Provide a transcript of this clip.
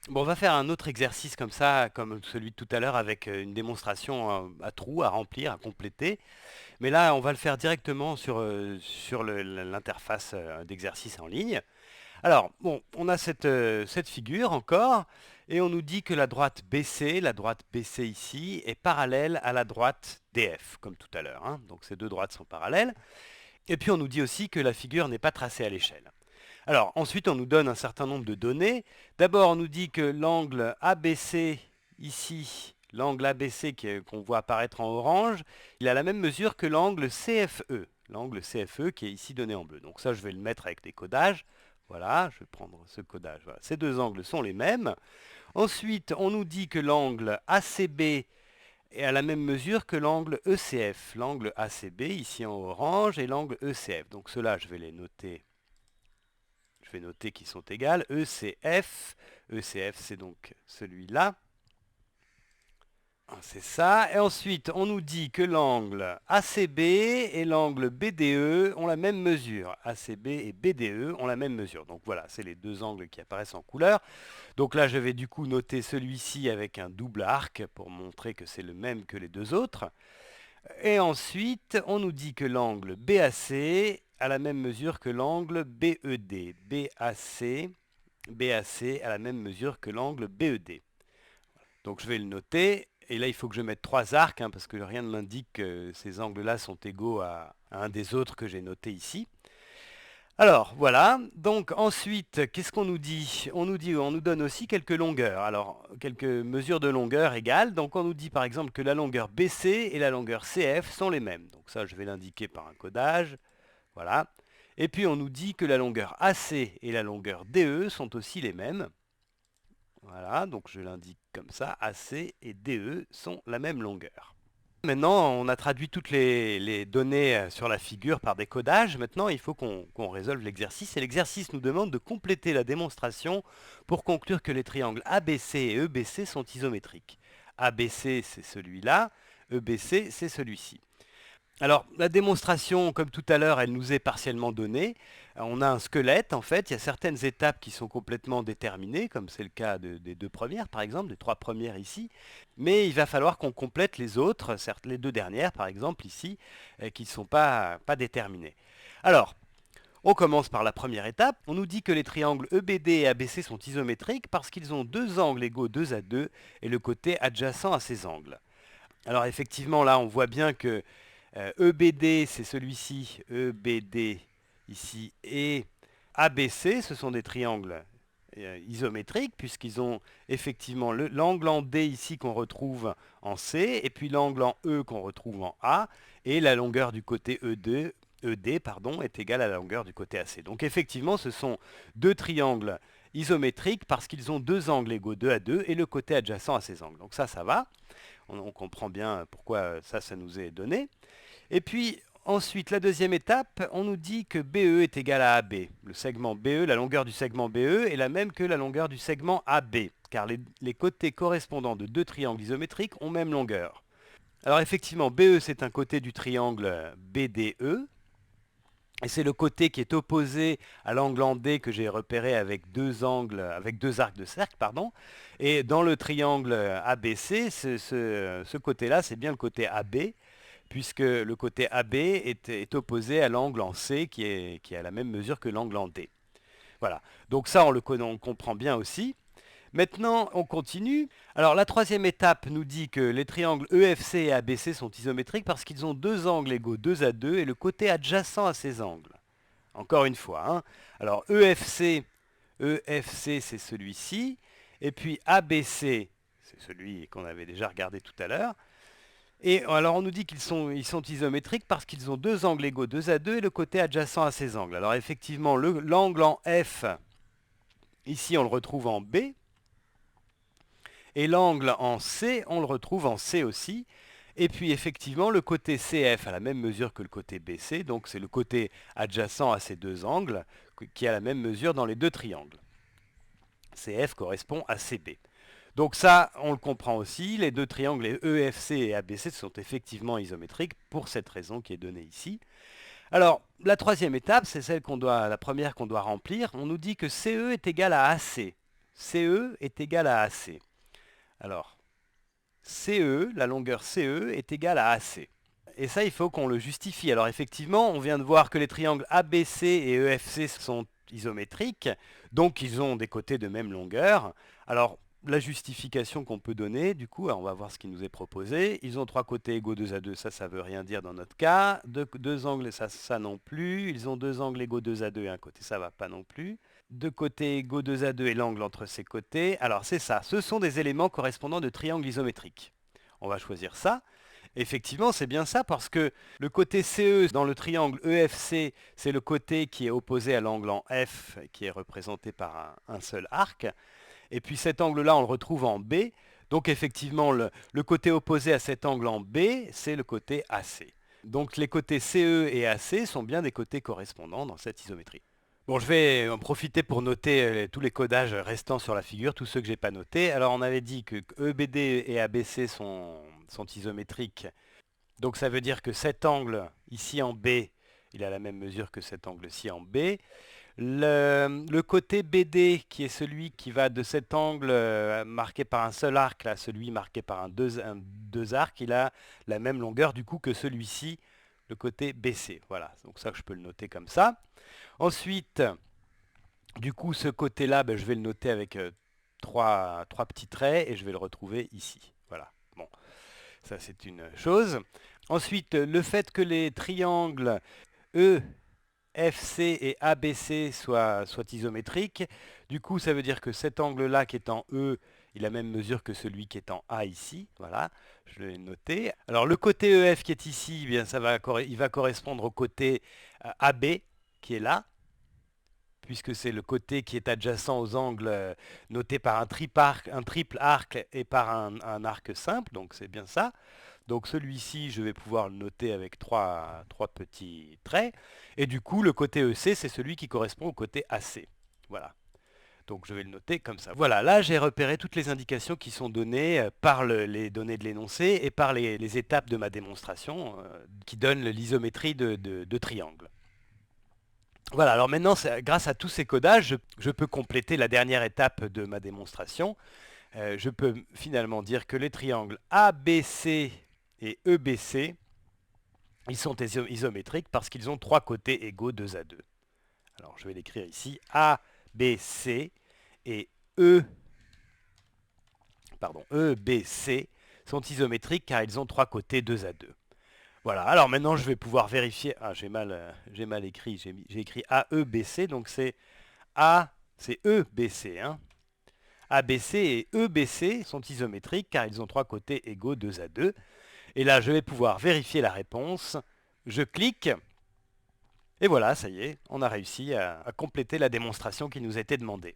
Bon, on va faire un autre exercice comme ça, comme celui de tout à l'heure, avec une démonstration à trous, à remplir, à compléter. Mais là, on va le faire directement sur l'interface d'exercice en ligne. Alors, bon, on a cette figure encore, et on nous dit que la droite BC ici, est parallèle à la droite DF, comme tout à l'heure, hein. Donc ces deux droites sont parallèles. Et puis on nous dit aussi que la figure n'est pas tracée à l'échelle. Alors, ensuite, on nous donne un certain nombre de données. D'abord, on nous dit que l'angle ABC, ici, l'angle ABC qu'on voit apparaître en orange, il a la même mesure que l'angle CFE. L'angle CFE qui est ici donné en bleu. Donc ça, je vais le mettre avec des codages. Voilà, je vais prendre ce codage. Voilà. Ces deux angles sont les mêmes. Ensuite, on nous dit que l'angle ACB est à la même mesure que l'angle ECF. L'angle ACB, ici en orange, et l'angle ECF. Donc ceux-là, je vais les noter. Je vais noter qu'ils sont égales. ECF. ECF, c'est donc celui-là. C'est ça. Et ensuite, on nous dit que l'angle ACB et l'angle BDE ont la même mesure. ACB et BDE ont la même mesure. Donc voilà, c'est les deux angles qui apparaissent en couleur. Donc là, je vais du coup noter celui-ci avec un double arc pour montrer que c'est le même que les deux autres. Et ensuite, on nous dit que l'angle BAC a la même mesure que l'angle BED. BAC a la même mesure que l'angle BED. Donc je vais le noter. Et là, il faut que je mette trois arcs, hein, parce que rien ne m'indique que ces angles-là sont égaux à un des autres que j'ai noté ici. Alors, voilà. Donc ensuite, qu'est-ce qu'on nous dit? On nous donne aussi quelques longueurs. Alors, quelques mesures de longueur égales. Donc on nous dit par exemple que la longueur BC et la longueur CF sont les mêmes. Donc ça, je vais l'indiquer par un codage. Voilà. Et puis on nous dit que la longueur AC et la longueur DE sont aussi les mêmes. Voilà, donc je l'indique comme ça, AC et DE sont la même longueur. Maintenant, on a traduit toutes les données sur la figure par des codages. Maintenant, il faut qu'on résolve l'exercice. Et l'exercice nous demande de compléter la démonstration pour conclure que les triangles ABC et EBC sont isométriques. ABC, c'est celui-là. EBC, c'est celui-ci. Alors, la démonstration, comme tout à l'heure, elle nous est partiellement donnée. On a un squelette, en fait. Il y a certaines étapes qui sont complètement déterminées, comme c'est le cas des deux premières, par exemple, des trois premières ici. Mais il va falloir qu'on complète les autres, certes les deux dernières, par exemple, ici, qui ne sont pas déterminées. Alors, on commence par la première étape. On nous dit que les triangles EBD et ABC sont isométriques parce qu'ils ont deux angles égaux 2 à 2 et le côté adjacent à ces angles. Alors effectivement, là, on voit bien que EBD, c'est celui-ci, EBD ici, et ABC, ce sont des triangles isométriques, puisqu'ils ont effectivement l'angle en D ici qu'on retrouve en C, et puis l'angle en E qu'on retrouve en A, et la longueur du côté ED pardon, est égale à la longueur du côté AC. Donc effectivement, ce sont deux triangles isométriques parce qu'ils ont deux angles égaux 2 à 2 et le côté adjacent à ces angles. Donc ça va. On comprend bien pourquoi ça nous est donné. Et puis ensuite, la deuxième étape, on nous dit que BE est égal à AB. Le segment BE, la longueur du segment BE est la même que la longueur du segment AB, car les côtés correspondants de deux triangles isométriques ont même longueur. Alors effectivement, BE c'est un côté du triangle BDE, et c'est le côté qui est opposé à l'angle en D que j'ai repéré avec deux angles, avec deux arcs de cercle, pardon. Et dans le triangle ABC, ce côté-là, c'est bien le côté AB, puisque le côté AB est opposé à l'angle en C qui est à la même mesure que l'angle en D. Voilà. Donc ça, on comprend bien aussi. Maintenant, on continue. Alors la troisième étape nous dit que les triangles EFC et ABC sont isométriques parce qu'ils ont deux angles égaux 2 à 2 et le côté adjacent à ces angles. Encore une fois, hein. Alors EFC c'est celui-ci, et puis ABC, c'est celui qu'on avait déjà regardé tout à l'heure. Et alors on nous dit ils sont isométriques parce qu'ils ont deux angles égaux 2 à 2 et le côté adjacent à ces angles. Alors effectivement, l'angle en F, ici on le retrouve en B, et l'angle en C, on le retrouve en C aussi. Et puis effectivement, le côté CF a la même mesure que le côté BC, donc c'est le côté adjacent à ces deux angles qui a la même mesure dans les deux triangles. CF correspond à CB. Donc ça, on le comprend aussi, les deux triangles EFC et ABC sont effectivement isométriques pour cette raison qui est donnée ici. Alors, la troisième étape, c'est la première qu'on doit remplir. On nous dit que CE est égal à AC. CE est égal à AC. Alors, CE, la longueur CE est égale à AC. Et ça, il faut qu'on le justifie. Alors effectivement, on vient de voir que les triangles ABC et EFC sont isométriques, donc ils ont des côtés de même longueur. Alors, la justification qu'on peut donner, du coup, on va voir ce qui nous est proposé. Ils ont trois côtés égaux 2 à 2, ça veut rien dire dans notre cas. Deux angles, ça non plus. Ils ont deux angles égaux 2 à 2 et un côté, ça va pas non plus. Deux côtés égaux 2 à 2 et l'angle entre ces côtés. Alors c'est ça, ce sont des éléments correspondant de triangles isométriques. On va choisir ça. Effectivement, c'est bien ça parce que le côté CE dans le triangle EFC, c'est le côté qui est opposé à l'angle en F, qui est représenté par un seul arc. Et puis cet angle-là, on le retrouve en B. Donc effectivement, le côté opposé à cet angle en B, c'est le côté AC. Donc les côtés CE et AC sont bien des côtés correspondants dans cette isométrie. Bon, je vais en profiter pour noter tous les codages restants sur la figure, tous ceux que je n'ai pas notés. Alors on avait dit que EBD et ABC sont isométriques. Donc ça veut dire que cet angle ici en B, il a la même mesure que cet angle-ci en B. Le côté BD, qui est celui qui va de cet angle marqué par un seul arc, là, celui marqué par deux arcs, il a la même longueur du coup que celui-ci, le côté BC. Voilà, donc ça je peux le noter comme ça. Ensuite, du coup ce côté-là, je vais le noter avec trois petits traits et je vais le retrouver ici. Voilà, bon, ça c'est une chose. Ensuite, le fait que les triangles EFC et ABC soient isométriques, du coup ça veut dire que cet angle-là qui est en E, il a la même mesure que celui qui est en A ici. Voilà, je l'ai noté. Alors le côté EF qui est ici, eh bien, il va correspondre au côté AB qui est là, puisque c'est le côté qui est adjacent aux angles notés par un triple arc et par un arc simple, donc c'est bien ça. Donc celui-ci, je vais pouvoir le noter avec trois petits traits. Et du coup, le côté EC, c'est celui qui correspond au côté AC. Voilà. Donc je vais le noter comme ça. Voilà, là j'ai repéré toutes les indications qui sont données par les données de l'énoncé et par les étapes de ma démonstration qui donnent l'isométrie de triangle. Voilà, alors maintenant, grâce à tous ces codages, je peux compléter la dernière étape de ma démonstration. Je peux finalement dire que les triangles ABC et EBC, ils sont isométriques parce qu'ils ont trois côtés égaux 2 à 2. Alors je vais l'écrire ici, ABC et EBC sont isométriques car ils ont trois côtés 2 à 2. Voilà, alors maintenant je vais pouvoir vérifier. Ah, j'ai mal écrit, j'ai écrit AEBC, donc c'est EBC. Hein. ABC et EBC sont isométriques car ils ont trois côtés égaux 2 à 2. Et là, je vais pouvoir vérifier la réponse. Je clique. Et voilà, ça y est, on a réussi à compléter la démonstration qui nous était demandée.